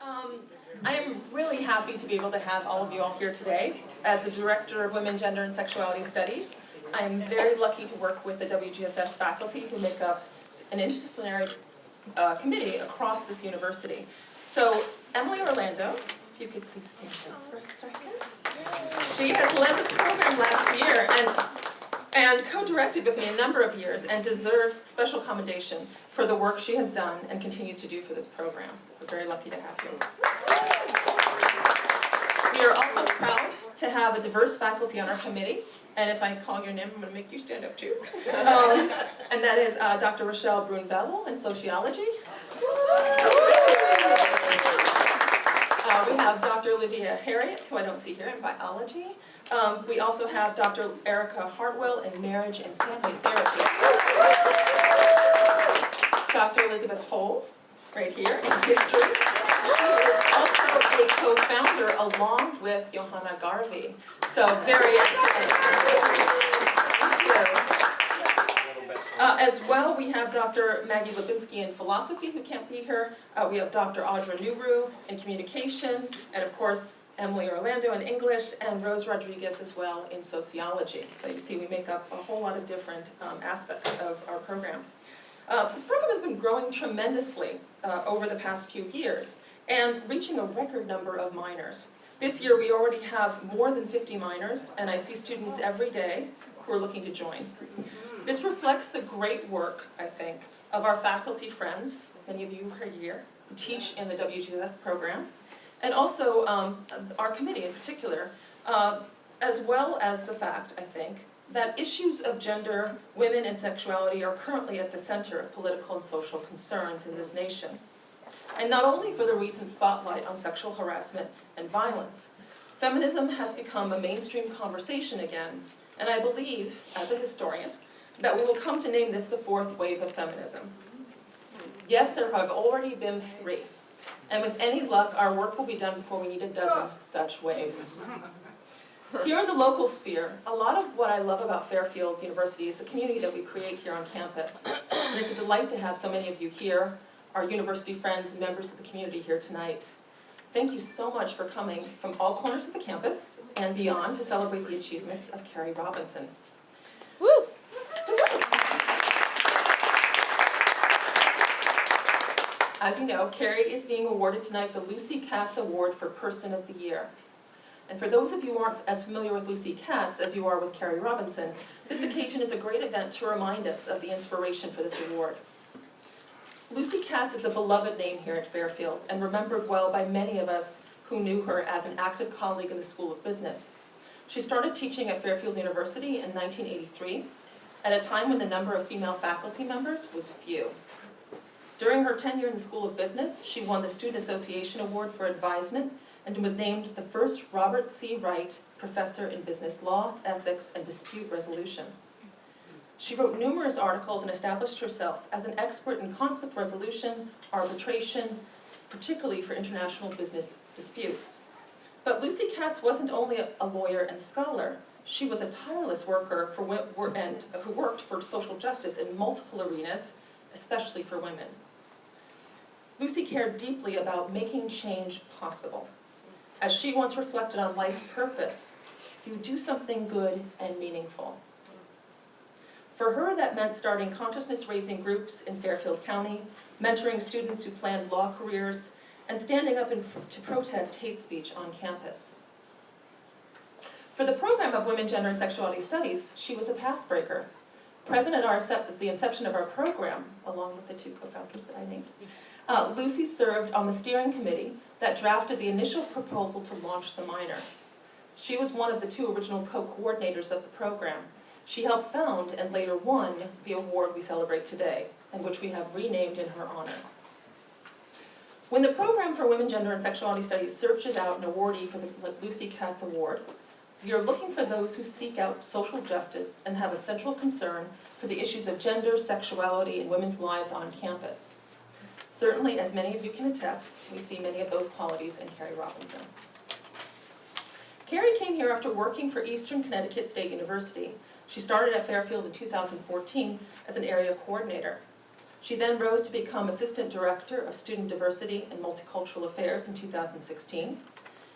I am really happy to be able to have all of you all here today. As the Director of Women, Gender, and Sexuality Studies, I am very lucky to work with the WGSS faculty who make up an interdisciplinary committee across this university. So Emily Orlando, if you could please stand up for a second. She has led the program last year and co-directed with me a number of years and deserves special commendation for the work she has done and continues to do for this program. We're very lucky to have you. We are also proud to have a diverse faculty on our committee, and if I call your name, I'm going to make you stand up too. And that is Dr. Rochelle Brune-Bevel in sociology. We have Dr. Olivia Harriet, who I don't see here, in biology. We also have Dr. Erica Hartwell in marriage and family therapy. Dr. Elizabeth Hull, right here, in history. She is also a co-founder along with Johanna Garvey. So very exciting. Thank you. As well, we have Dr. Maggie Lipinski in philosophy, who can't be here. We have Dr. Audra Nuru in communication, and of course, Emily Orlando in English, and Rose Rodriguez as well in sociology. So you see we make up a whole lot of different aspects of our program. This program has been growing tremendously over the past few years and reaching a record number of minors. This year we already have more than 50 minors, and I see students every day who are looking to join. This reflects the great work, I think, of our faculty friends, many of you who are here, who teach in the WGS program, and also our committee in particular, as well as the fact, I think, that issues of gender, women, and sexuality are currently at the center of political and social concerns in this nation. And not only for the recent spotlight on sexual harassment and violence, feminism has become a mainstream conversation again, and I believe, as a historian, that we will come to name this the fourth wave of feminism. Yes, there have already been 3. And with any luck, our work will be done before we need a dozen such waves. Here in the local sphere, a lot of what I love about Fairfield University is the community that we create here on campus. And it's a delight to have so many of you here, our university friends and members of the community here tonight. Thank you so much for coming from all corners of the campus and beyond to celebrate the achievements of Carrie Robinson. Woo! As you know, Carrie is being awarded tonight the Lucy Katz Award for Person of the Year. And for those of you who aren't as familiar with Lucy Katz as you are with Carrie Robinson, this occasion is a great event to remind us of the inspiration for this award. Lucy Katz is a beloved name here at Fairfield and remembered well by many of us who knew her as an active colleague in the School of Business. She started teaching at Fairfield University in 1983, at a time when the number of female faculty members was few. During her tenure in the School of Business, she won the Student Association Award for Advisement and was named the first Robert C. Wright Professor in Business Law, Ethics, and Dispute Resolution. She wrote numerous articles and established herself as an expert in conflict resolution, arbitration, particularly for international business disputes. But Lucy Katz wasn't only a lawyer and scholar. She was a tireless worker who worked for social justice in multiple arenas, especially for women. Lucy cared deeply about making change possible. As she once reflected on life's purpose, you do something good and meaningful. For her, that meant starting consciousness-raising groups in Fairfield County, mentoring students who planned law careers, and standing up to protest hate speech on campus. For the program of Women, Gender, and Sexuality Studies, she was a pathbreaker. Present at the inception of our program, along with the 2 co-founders that I named, Lucy served on the steering committee that drafted the initial proposal to launch the minor. She was one of the 2 original co-coordinators of the program. She helped found and later won the award we celebrate today, and which we have renamed in her honor. When the program for Women, Gender, and Sexuality Studies searches out an awardee for the Lucy Katz Award, we are looking for those who seek out social justice and have a central concern for the issues of gender, sexuality, and women's lives on campus. Certainly, as many of you can attest, we see many of those qualities in Carrie Robinson. Carrie came here after working for Eastern Connecticut State University. She started at Fairfield in 2014 as an area coordinator. She then rose to become Assistant Director of Student Diversity and Multicultural Affairs in 2016.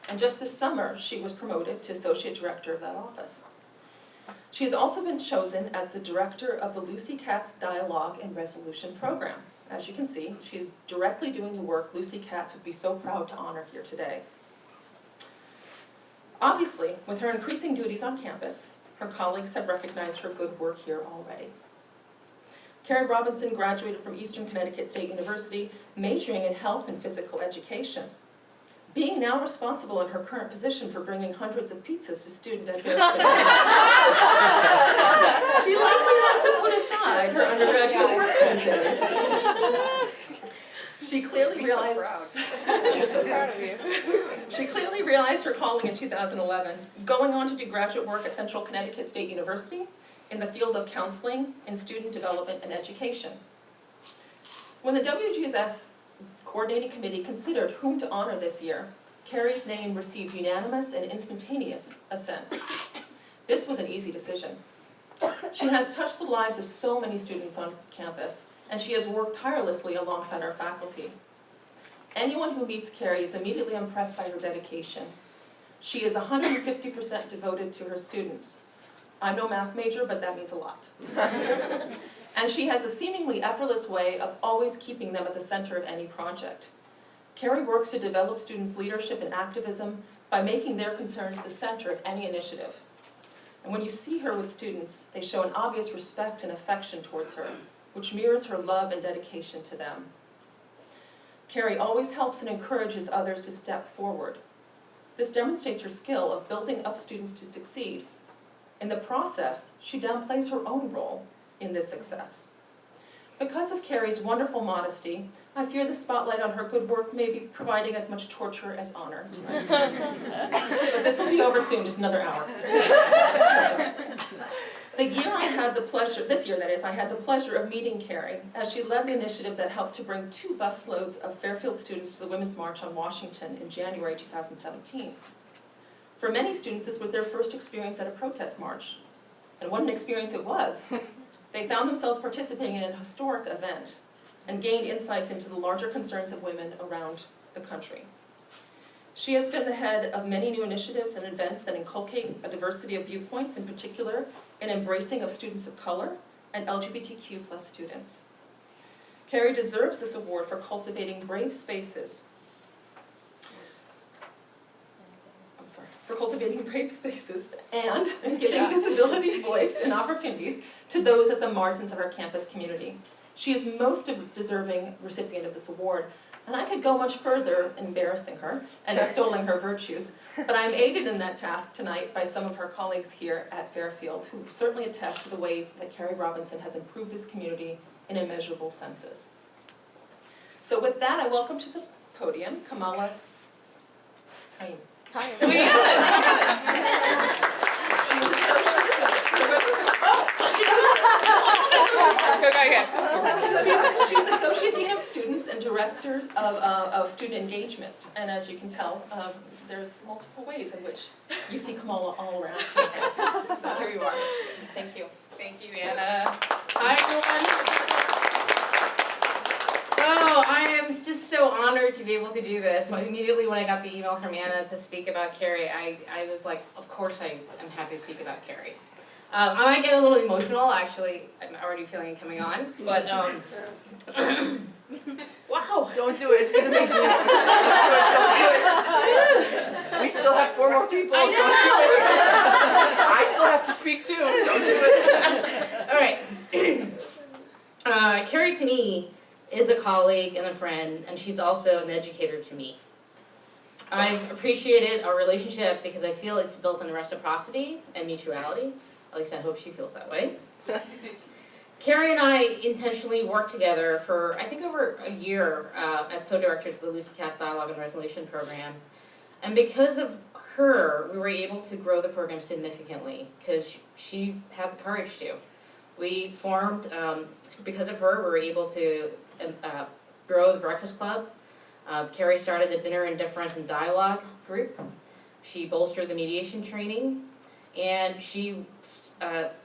And just this summer, she was promoted to Associate Director of that office. She has also been chosen as the Director of the Lucy Katz Dialogue and Resolution Program. As you can see, she is directly doing the work Lucy Katz would be so proud to honor here today. Obviously, with her increasing duties on campus, her colleagues have recognized her good work here already. Carrie Robinson graduated from Eastern Connecticut State University, majoring in health and physical education. Being now responsible in her current position for bringing hundreds of pizzas to student at various events, she likely has to put aside her undergraduate work these days. She clearly realized, You're so proud of you. She clearly realized her calling in 2011, going on to do graduate work at Central Connecticut State University in the field of counseling in student development and education. When the WGSS Coordinating Committee considered whom to honor this year, Carrie's name received unanimous and instantaneous assent. This was an easy decision. She has touched the lives of so many students on campus, and she has worked tirelessly alongside our faculty. Anyone who meets Carrie is immediately impressed by her dedication. She is 150% devoted to her students. I'm no math major, but that means a lot. And she has a seemingly effortless way of always keeping them at the center of any project. Carrie works to develop students' leadership and activism by making their concerns the center of any initiative. And when you see her with students, they show an obvious respect and affection towards her, which mirrors her love and dedication to them. Carrie always helps and encourages others to step forward. This demonstrates her skill of building up students to succeed. In the process, she downplays her own role in this success. Because of Carrie's wonderful modesty, I fear the spotlight on her good work may be providing as much torture as honor tonight. But this will be over soon, just another hour. This year I had the pleasure of meeting Carrie as she led the initiative that helped to bring 2 busloads of Fairfield students to the Women's March on Washington in January 2017. For many students, this was their first experience at a protest march. And what an experience it was. They found themselves participating in a historic event and gained insights into the larger concerns of women around the country. She has been the head of many new initiatives and events that inculcate a diversity of viewpoints, in particular an embracing of students of color and LGBTQ+ students. Carrie deserves this award for cultivating brave spaces. And giving visibility, voice, and opportunities to those at the margins of our campus community. She is most deserving recipient of this award, and I could go much further embarrassing her and extolling her virtues, but I'm aided in that task tonight by some of her colleagues here at Fairfield who certainly attest to the ways that Carrie Robinson has improved this community in immeasurable senses. So with that, I welcome to the podium Kamala Haim. Hi. She's Associate Dean of Students and Directors of Student Engagement. And as you can tell, there's multiple ways in which you see Kamala all around campus. So here you are. Thank you. Thank you, Anna. Hi, everyone. Oh, I am just so honored to be able to do this. Immediately when I got the email from Anna to speak about Carrie, I was like, of course I am happy to speak about Carrie. I might get a little emotional, actually. I'm already feeling it coming on, but wow. Don't do it, it's going to make me don't do it. We still have 4 more people. I know. Don't do it. I still have to speak too. Don't do it. All right. Carrie to me is a colleague and a friend, and she's also an educator to me. I've appreciated our relationship because I feel it's built on reciprocity and mutuality. At least I hope she feels that way. Carrie and I intentionally worked together for, I think, over a year as co-directors of the Lucy Katz Dialogue and Resolution Program. And because of her, we were able to grow the program significantly because she had the courage to. We formed, because of her, we were able to grow the Breakfast Club. Carrie started the Dinner and Difference and Dialogue group. She bolstered the mediation training. And she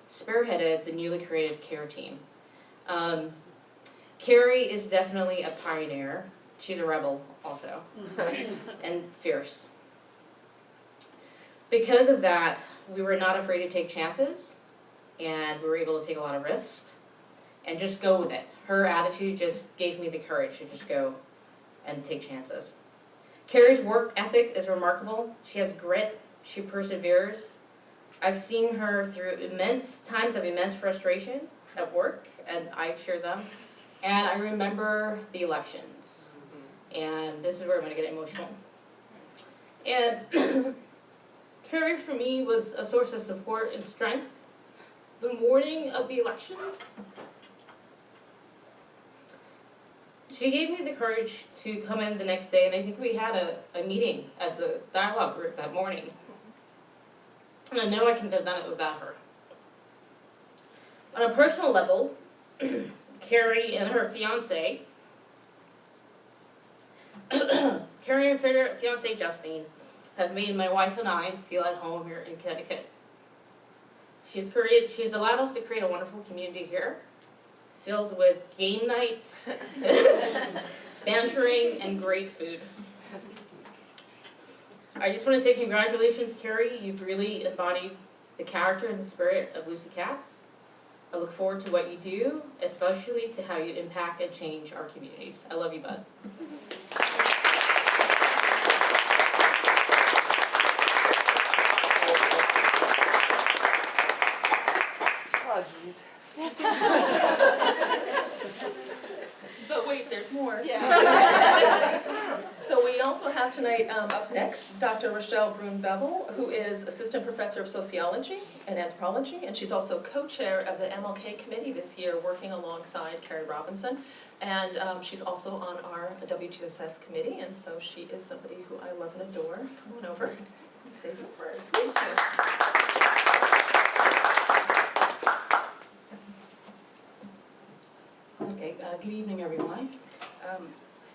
spearheaded the newly created CARE team. Carrie is definitely a pioneer. She's a rebel also, and fierce. Because of that, we were not afraid to take chances, and we were able to take a lot of risks, and just go with it. Her attitude just gave me the courage to just go and take chances. Carrie's work ethic is remarkable. She has grit, she perseveres. I've seen her through times of immense frustration at work, and I share them. And I remember the elections, and this is where I'm going to get emotional. And Carrie, for me, was a source of support and strength. The morning of the elections, she gave me the courage to come in the next day, and I think we had a meeting as a dialogue group that morning. And I know I couldn't have done it without her. On a personal level, Carrie and her fiance, Carrie and her fiance Justine, have made my wife and I feel at home here in Connecticut. She's allowed us to create a wonderful community here, filled with game nights, bantering, and great food. I just want to say congratulations, Carrie. You've really embodied the character and the spirit of Lucy Katz. I look forward to what you do, especially to how you impact and change our communities. I love you, bud. Oh, jeez. But wait, there's more. Yeah. So we also have tonight up next Dr. Rochelle Brune-Bevel, who is Assistant Professor of Sociology and Anthropology, and she's also co-chair of the MLK Committee this year, working alongside Carrie Robinson. And she's also on our WGSS committee, and so she is somebody who I love and adore. Come on over and say the words. Thank you. Okay, good evening, everyone.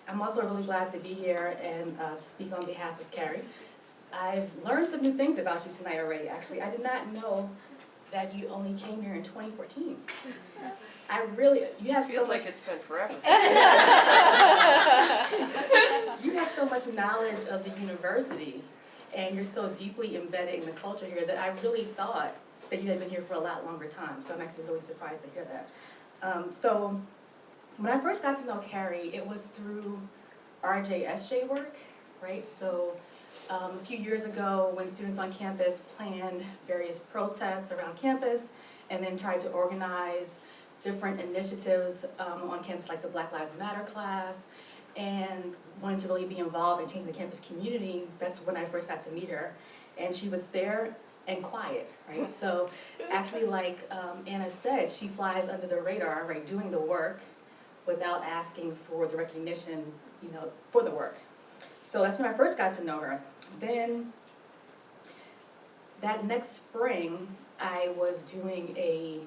I'm also really glad to be here and speak on behalf of Carrie. I've learned some new things about you tonight already, actually. I did not know that you only came here in 2014. You have Feels so much, like it's been forever. you have so much knowledge of the university, and you're so deeply embedded in the culture here that I really thought that you had been here for a lot longer time, so I'm actually really surprised to hear that. So when I first got to know Carrie, it was through RJSJ work, right? So a few years ago when students on campus planned various protests around campus and then tried to organize different initiatives on campus like the Black Lives Matter class and wanted to really be involved in changing the campus community, that's when I first got to meet her. And she was there and quiet, right? So actually, like Anna said, she flies under the radar, right, doing the work without asking for the recognition, for the work. So that's when I first got to know her. Then that next spring, I was doing a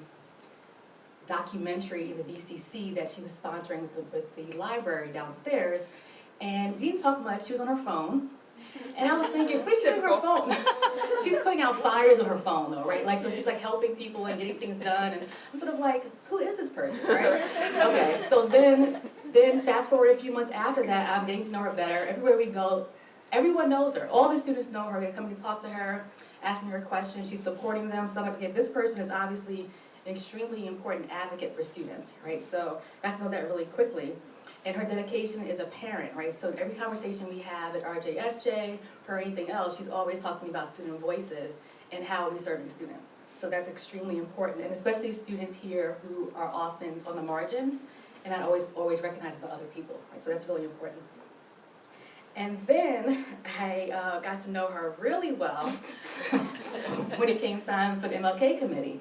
documentary in the BCC that she was sponsoring with the library downstairs, and we didn't talk much. She was on her phone. And I was thinking, what is she doing with her phone? She's putting out flyers on her phone though, right? Like, so she's like helping people and getting things done, and I'm sort of like, who is this person, right? Okay, so then fast forward a few months after that, I'm getting to know her better. Everywhere we go, everyone knows her. All the students know her. They come to talk to her, asking her questions. She's supporting them. So I'm like, okay, this person is obviously an extremely important advocate for students, right? So I got to know that really quickly. And her dedication is apparent, right? So every conversation we have at RJSJ or anything else, she's always talking about student voices and how we're serving students. So that's extremely important, and especially students here who are often on the margins and not always recognized by other people, right? So that's really important. And then I got to know her really well when it came time for the MLK committee.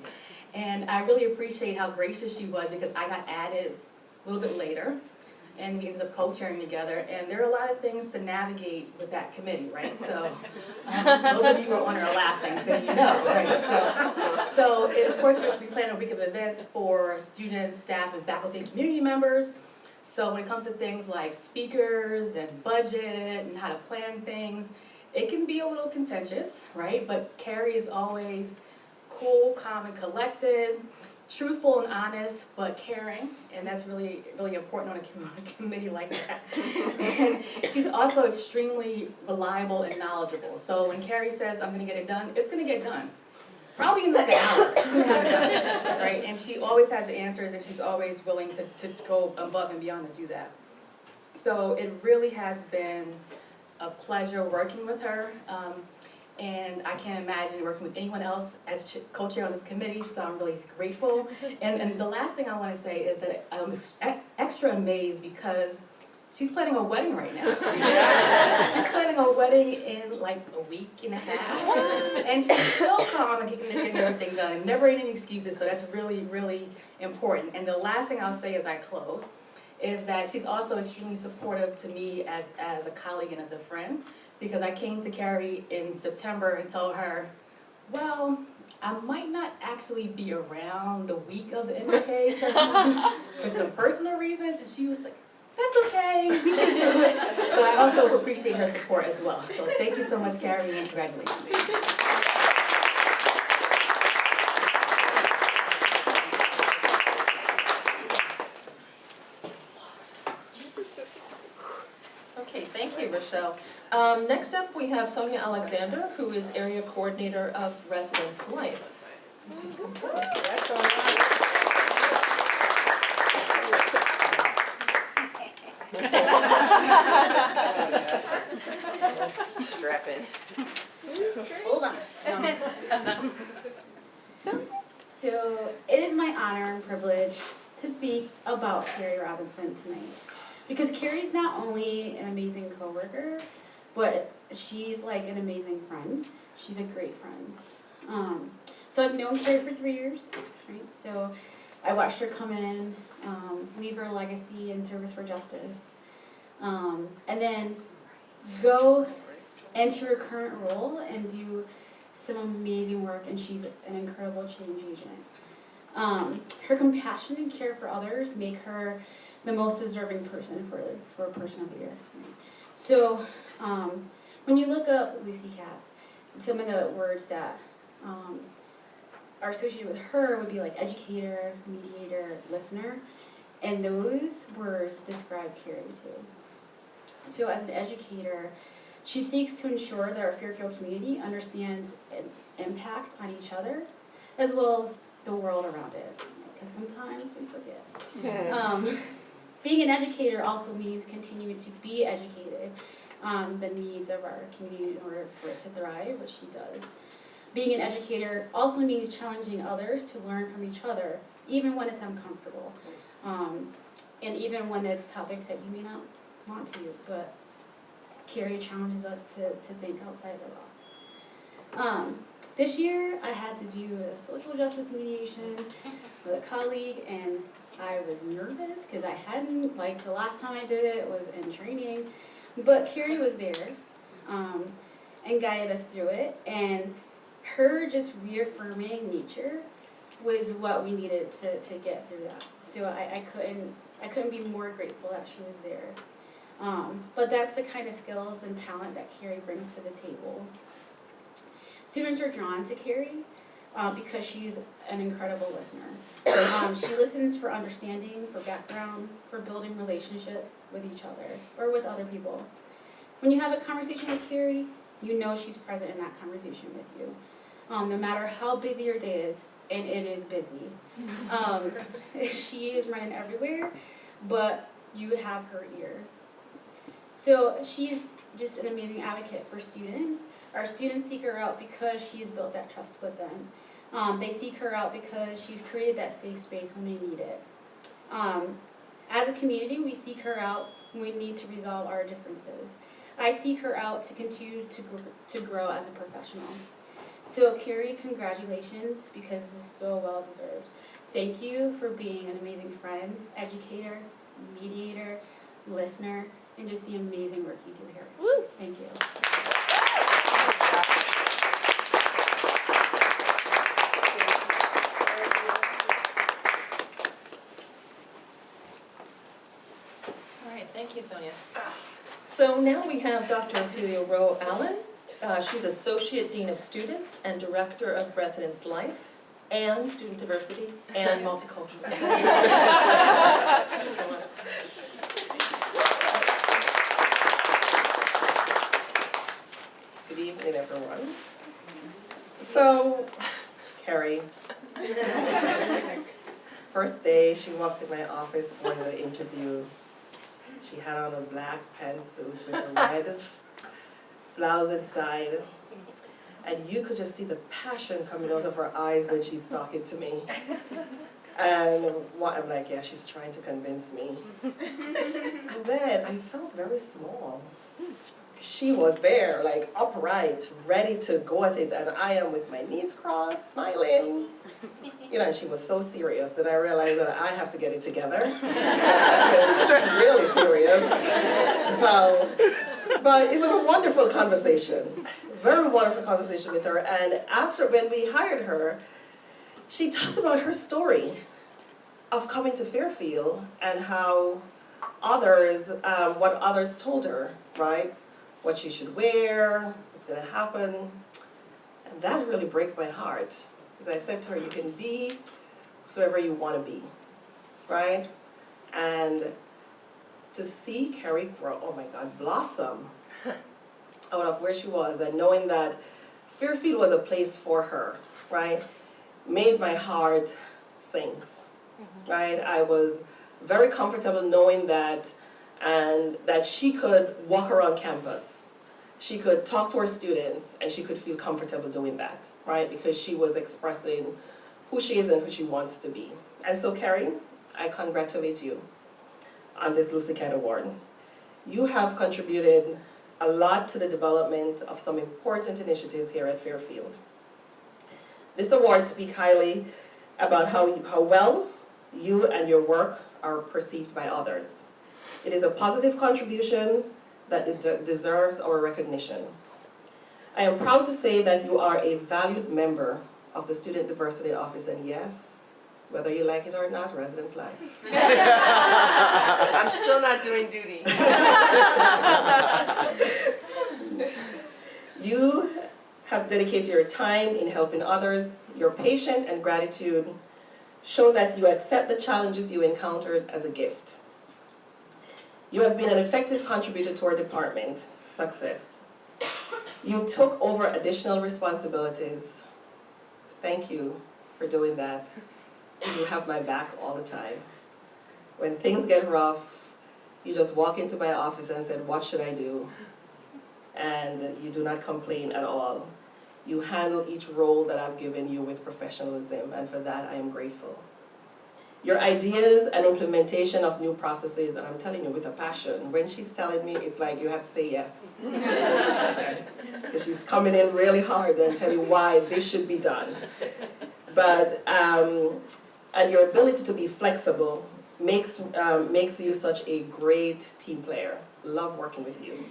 And I really appreciate how gracious she was because I got added a little bit later. And we ended up co-chairing together, and there are a lot of things to navigate with that committee, right? So those of you who are on are laughing because you know, right? So of course, we plan a week of events for students, staff, and faculty and community members. So when it comes to things like speakers and budget and how to plan things, it can be a little contentious, right? But Carrie is always cool, calm, and collected. truthful and honest, but caring, and that's really, really important on a committee like that. And she's also extremely reliable and knowledgeable. So when Carrie says, I'm gonna get it done, it's gonna get done. Probably in like an hour, she's gonna have it done, right? And she always has the answers, and she's always willing to go above and beyond to do that. So it really has been a pleasure working with her. And I can't imagine working with anyone else as co-chair on this committee, so I'm really grateful. And the last thing I want to say is that I'm extra amazed because she's planning a wedding right now. She's planning a wedding in like a week and a half. And she's still calm and getting everything done and never any excuses, so that's really, really important. And the last thing I'll say as I close is that she's also extremely supportive to me as a colleague and as a friend. Because I came to Carrie in September and told her, well, I might not actually be around the week of the MLK ceremony for some personal reasons, and she was like, that's okay, we can do it. So I also appreciate her support as well. So thank you so much, Carrie, and congratulations. Okay, thank you, Rochelle. Next up, we have Sonia Alexander, who is Area Coordinator of Residence Life. Please come forward. That's all right. Strap in. Hold on. So it is my honor and privilege to speak about Carrie Robinson tonight. Because Carrie's not only an amazing coworker, but she's like an amazing friend. She's a great friend. So I've known Carrie for 3 years, right? So I watched her come in, leave her legacy in service for justice, and then go into her current role and do some amazing work, and she's an incredible change agent. Her compassion and care for others make her the most deserving person for a Person of the Year. So when you look up Lucy Katz, some of the words that are associated with her would be like educator, mediator, listener, and those words describe Carrie too. So as an educator, she seeks to ensure that our Fairfield community understands its impact on each other, as well as the world around it, because sometimes we forget. Being an educator also means continuing to be educated on the needs of our community in order for it to thrive, which she does. Being an educator also means challenging others to learn from each other, even when it's uncomfortable, and even when it's topics that you may not want to, but Carrie challenges us to think outside the box. This year, I had to do a social justice mediation with a colleague, and I was nervous because I hadn't, like the last time I did it was in training, but Carrie was there and guided us through it, and her just reaffirming nature was what we needed to get through that. So I couldn't be more grateful that she was there. But that's the kind of skills and talent that Carrie brings to the table. Students are drawn to Carrie because she's an incredible listener. She listens for understanding, for background, for building relationships with each other or with other people. When you have a conversation with Carrie, you know she's present in that conversation with you. No matter how busy your day is, and it is busy, she is running everywhere, but you have her ear. So she's just an amazing advocate for students. Our students seek her out because she's built that trust with them. They seek her out because she's created that safe space when they need it. As a community, we seek her out when we need to resolve our differences. I seek her out to continue to grow as a professional. So Carrie, congratulations, because this is so well deserved. Thank you for being an amazing friend, educator, mediator, listener, and just the amazing work you do here. Woo. Thank you. All right, thank you, Sonia. So now we have Dr. Ophelia Rowe Allen. She's Associate Dean of Students and Director of Residence Life. and student diversity, and multicultural. Good evening, everyone. So, Carrie, first day she walked in my office for the interview. She had on a black pantsuit with a red blouse inside. And you could just see the passion coming out of her eyes when she's talking to me. And I'm like, yeah, she's trying to convince me. And then I felt very small. She was there, like upright, ready to go at it, and I am with my knees crossed, smiling. You know, and she was so serious that I realized that I have to get it together. Because she's really serious. So, but it was a wonderful conversation. Very wonderful conversation with her. And after, when we hired her, she talked about her story of coming to Fairfield and how others, what others told her, right? What she should wear, what's going to happen. And that really broke my heart. Because I said to her, you can be whoever you want to be, right? And to see Carrie grow, oh my God, blossom out of where she was, and knowing that Fairfield was a place for her, right, made my heart sing, right? I was very comfortable knowing that, and that she could walk around campus. She could talk to her students, and she could feel comfortable doing that, right? Because she was expressing who she is and who she wants to be. And so, Carrie, I congratulate you on this Lucy Katz Award. You have contributed a lot to the development of some important initiatives here at Fairfield. This award speaks highly about how well you and your work are perceived by others. It is a positive contribution that deserves our recognition. I am proud to say that you are a valued member of the Student Diversity Office, and yes, whether you like it or not, residents like. I'm still not doing duty. You have dedicated your time in helping others. Your patience and gratitude show that you accept the challenges you encountered as a gift. You have been an effective contributor to our department's success. You took over additional responsibilities. Thank you for doing that. You have my back all the time. When things get rough, you just walk into my office and said, what should I do? And you do not complain at all. You handle each role that I've given you with professionalism, and for that I am grateful. Your ideas and implementation of new processes, and I'm telling you with a passion, when she's telling me, it's like you have to say yes. Because she's coming in really hard and tell you why this should be done. But, and your ability to be flexible makes you such a great team player. Love working with you.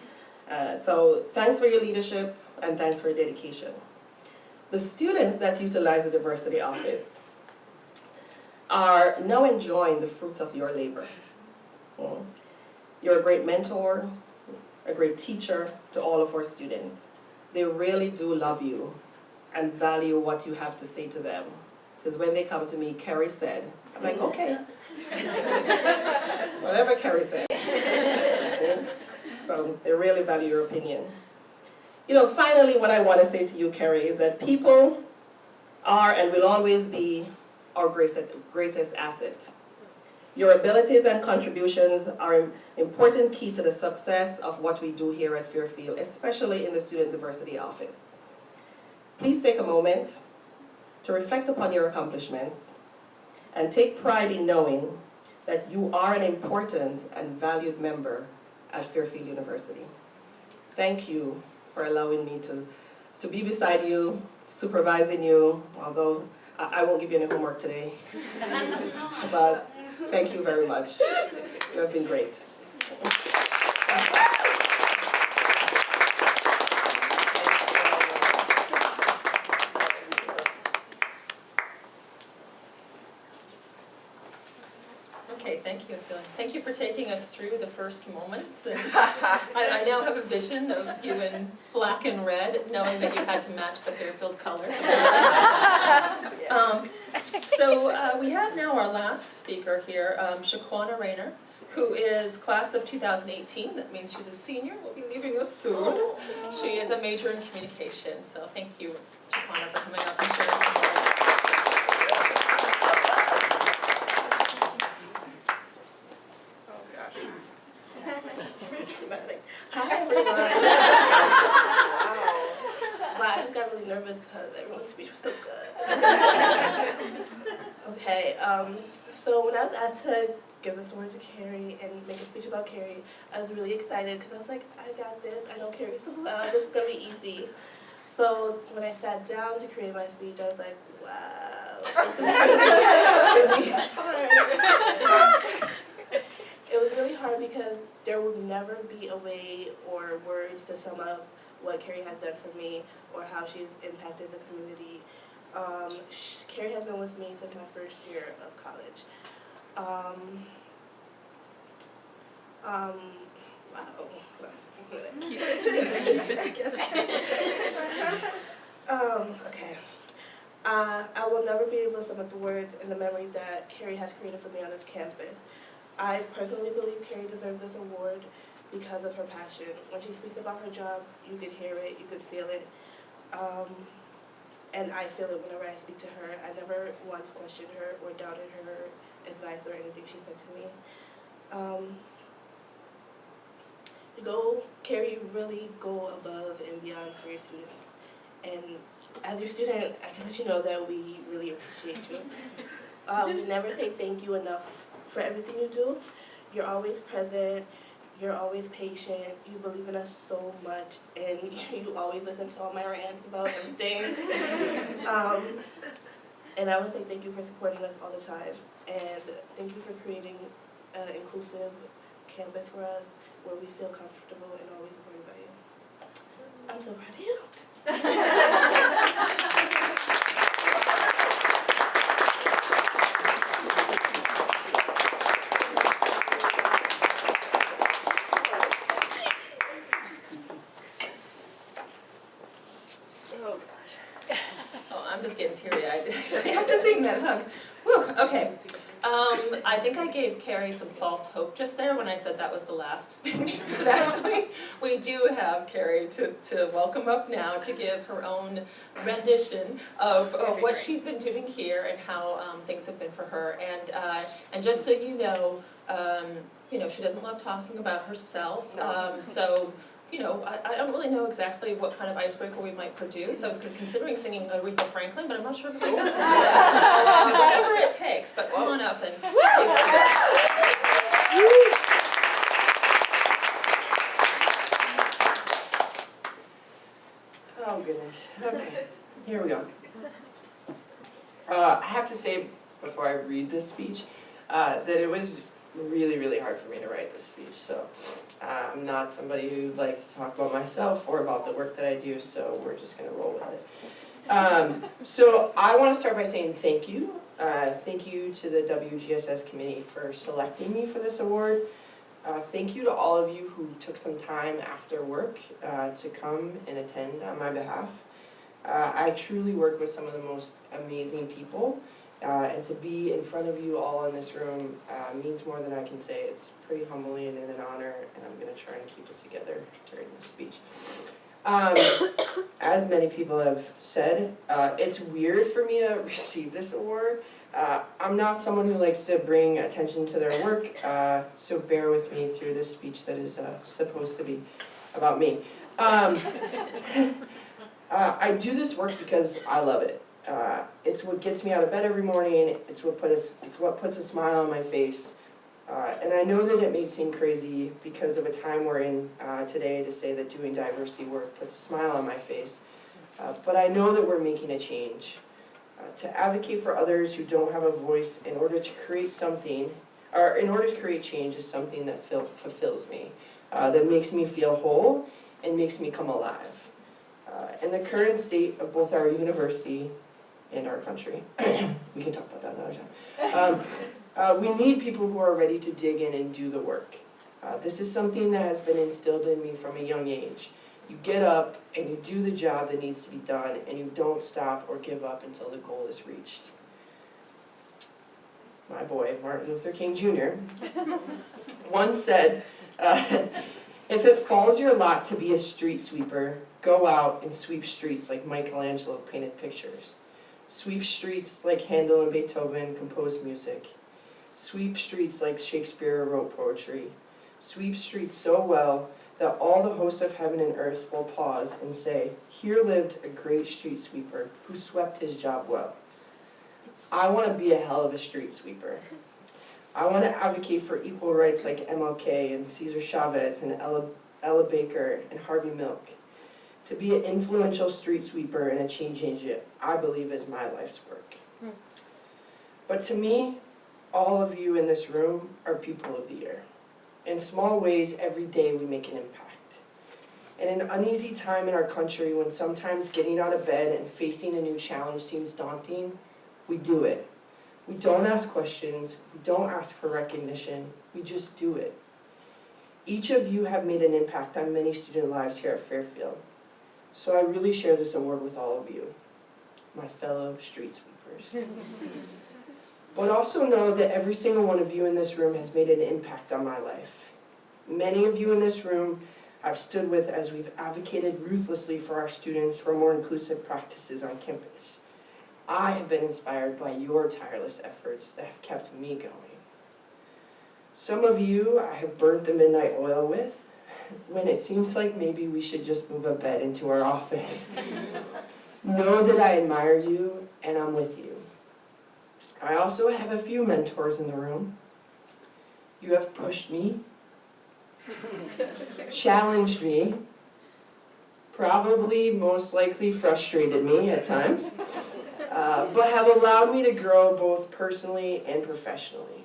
So thanks for your leadership and thanks for your dedication. The students that utilize the Diversity Office are now enjoying the fruits of your labor. You're a great mentor, a great teacher to all of our students. They really do love you and value what you have to say to them. Because when they come to me, Carrie said, I'm like, okay. Whatever Carrie said. So they really value your opinion. You know, finally, what I want to say to you, Carrie, is that people are and will always be our greatest asset. Your abilities and contributions are an important key to the success of what we do here at Fairfield, especially in the Student Diversity Office. Please take a moment to reflect upon your accomplishments and take pride in knowing that you are an important and valued member at Fairfield University. Thank you for allowing me to be beside you, supervising you, although I won't give you any homework today. But thank you very much. You have been great. Okay, thank Thank you, Ophelia. Thank you for taking us through the first moments. And I now have a vision of you in black and red, knowing that you had to match the Fairfield colors. So we have now our last speaker here, Shaquana Rayner, who is class of 2018. That means she's a senior, will be leaving us soon. She is a major in communication. So thank you, Shaquana, for coming up and sharing some words. Dramatic. Hi everyone. Wow. Wow, I just got really nervous because everyone's speech was so good. Okay, so when I was asked to give this award to Carrie and make a speech about Carrie, I was really excited because I was like, I got this, I know Carrie so well, this is going to be easy. So when I sat down to create my speech, I was like, wow, this is really hard. It was really hard because there would never be a way or words to sum up what Carrie has done for me or how she's impacted the community. Carrie has been with me since my first year of college. Wow. Keep it together. Okay. I will never be able to sum up the words and the memories that Carrie has created for me on this campus. I personally believe Carrie deserves this award because of her passion. When she speaks about her job, you could hear it, you could feel it. And I feel it whenever I speak to her. I never once questioned her or doubted her advice or anything she said to me. Carrie, you really go above and beyond for your students. And as your student, I can let you know that we really appreciate you. We never say thank you enough for everything you do. You're always present, you're always patient, you believe in us so much, and you always listen to all my rants about everything. And I want to say thank you for supporting us all the time, and thank you for creating an inclusive campus for us where we feel comfortable and always supported by you. I'm so proud of you. I'm just getting teary-eyed actually after seeing that hug. Whew, okay. I think I gave Carrie some false hope just there when I said that was the last speech. But actually, we do have Carrie to welcome up now to give her own rendition of what she's been doing here and how things have been for her. And just so you know, she doesn't love talking about herself. So. I don't really know exactly what kind of icebreaker we might produce. I was considering singing Aretha Franklin, but I'm not sure if everybody wants to do that. So whatever it takes, but come on up and Oh goodness. Okay, here we go. I have to say before I read this speech that it was really, really hard for me to write this speech. So I'm not somebody who likes to talk about myself or about the work that I do, so we're just going to roll with it. So I want to start by saying thank you. Thank you to the WGSS committee for selecting me for this award. Thank you to all of you who took some time after work to come and attend on my behalf. I truly work with some of the most amazing people. And to be in front of you all in this room means more than I can say. It's pretty humbling and an honor, and I'm going to try and keep it together during this speech. As many people have said, it's weird for me to receive this award. I'm not someone who likes to bring attention to their work, so bear with me through this speech that is supposed to be about me. I do this work because I love it. It's what gets me out of bed every morning. It's what puts a smile on my face. And I know that it may seem crazy because of a time we're in today to say that doing diversity work puts a smile on my face. But I know that we're making a change. To advocate for others who don't have a voice in order to create something, or in order to create change, is something that fulfills me, that makes me feel whole and makes me come alive. And the current state of both our university and our country, we can talk about that another time, We need people who are ready to dig in and do the work. This is something that has been instilled in me from a young age. You get up and you do the job that needs to be done, and you don't stop or give up until the goal is reached. My boy, Martin Luther King Jr., once said, if it falls your lot to be a street sweeper, go out and sweep streets like Michelangelo painted pictures. Sweep streets like Handel and Beethoven composed music. Sweep streets like Shakespeare wrote poetry. Sweep streets so well that all the hosts of heaven and earth will pause and say, here lived a great street sweeper who swept his job well. I want to be a hell of a street sweeper. I want to advocate for equal rights like MLK and Cesar Chavez and Ella Baker and Harvey Milk. To be an influential street sweeper and a change agent, I believe is my life's work. But to me, all of you in this room are people of the year. In small ways, every day we make an impact. In an uneasy time in our country when sometimes getting out of bed and facing a new challenge seems daunting, we do it. We don't ask questions, we don't ask for recognition, we just do it. Each of you have made an impact on many student lives here at Fairfield. So I really share this award with all of you, my fellow street sweepers. But also know that every single one of you in this room has made an impact on my life. Many of you in this room I've stood with as we've advocated ruthlessly for our students for more inclusive practices on campus. I have been inspired by your tireless efforts that have kept me going. Some of you I have burnt the midnight oil with when it seems like maybe we should just move a bed into our office. Know that I admire you and I'm with you. I also have a few mentors in the room. You have pushed me, challenged me, probably most likely frustrated me at times, but have allowed me to grow both personally and professionally.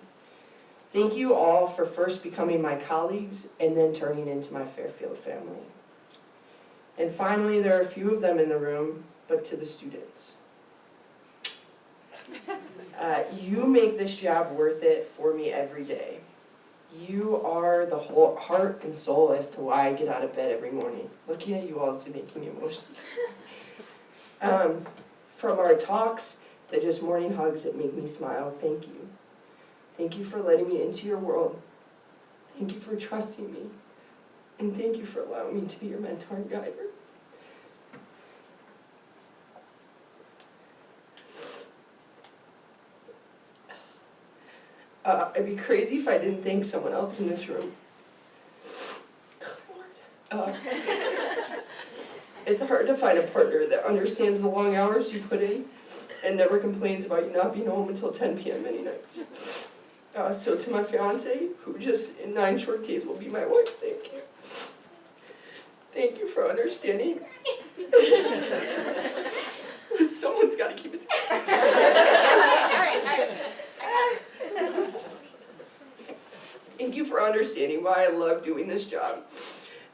Thank you all for first becoming my colleagues and then turning into my Fairfield family. And finally, there are a few of them in the room, but to the students. You make this job worth it for me every day. You are the whole heart and soul as to why I get out of bed every morning. Looking at you all is making me emotions. From our talks to just morning hugs that make me smile, thank you. Thank you for letting me into your world. Thank you for trusting me. And thank you for allowing me to be your mentor and guider. I'd be crazy if I didn't thank someone else in this room. It's hard to find a partner that understands the long hours you put in and never complains about you not being home until 10 p.m. many nights. So to my fiance, who just in 9 short days will be my wife, thank you. Thank you for understanding. Someone's got to keep it together. Thank you for understanding why I love doing this job.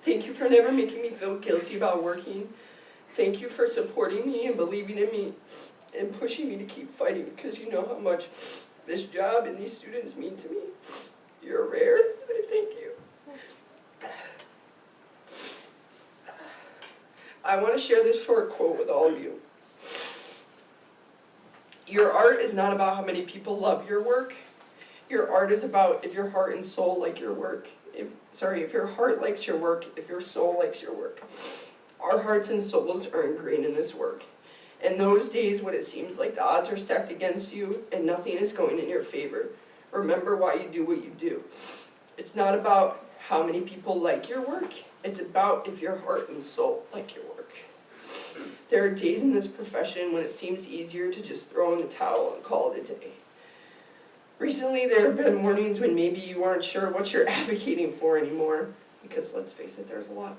Thank you for never making me feel guilty about working. Thank you for supporting me and believing in me and pushing me to keep fighting because you know how much this job and these students mean to me. You're rare, and I thank you. I want to share this short quote with all of you. Your art is not about how many people love your work. Your art is about if your heart and soul like your work. If your heart likes your work, if your soul likes your work. Our hearts and souls are ingrained in this work. And those days when it seems like the odds are stacked against you and nothing is going in your favor, remember why you do what you do. It's not about how many people like your work. It's about if your heart and soul like your work. There are days in this profession when it seems easier to just throw in the towel and call it a day. Recently, there have been mornings when maybe you aren't sure what you're advocating for anymore, because let's face it, there's a lot.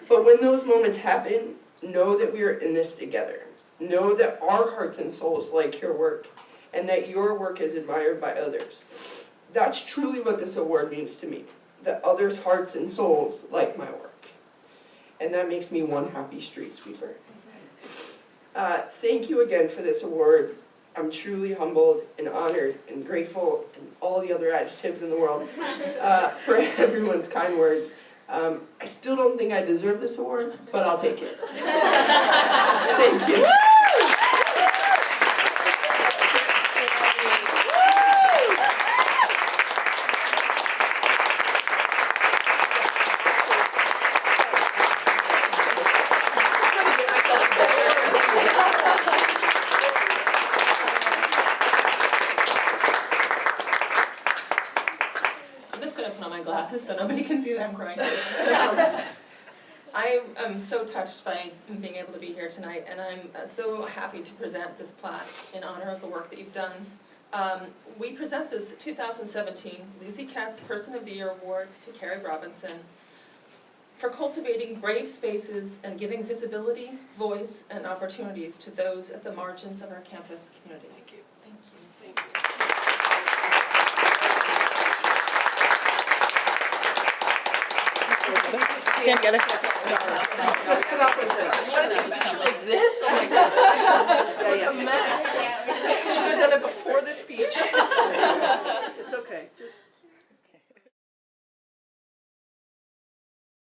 But when those moments happen, know that we are in this together. Know that our hearts and souls like your work, and that your work is admired by others. That's truly what this award means to me, that others' hearts and souls like my work. And that makes me one happy street sweeper. Thank you again for this award. I'm truly humbled and honored and grateful and all the other adjectives in the world for everyone's kind words. I still don't think I deserve this award, but I'll take it. Thank you. So nobody can see that I'm crying. I am so touched by being able to be here tonight, and I'm so happy to present this plaque in honor of the work that you've done. We present this 2017 Lucy Katz Person of the Year Award to Carrie Robinson for cultivating brave spaces and giving visibility, voice, and opportunities to those at the margins of our campus community. Thank you. Thank you. Thank you. Stand together. Just put up with it. You want to take a picture like this? Oh my God. What a mess. You should have done it before the speech. It's okay.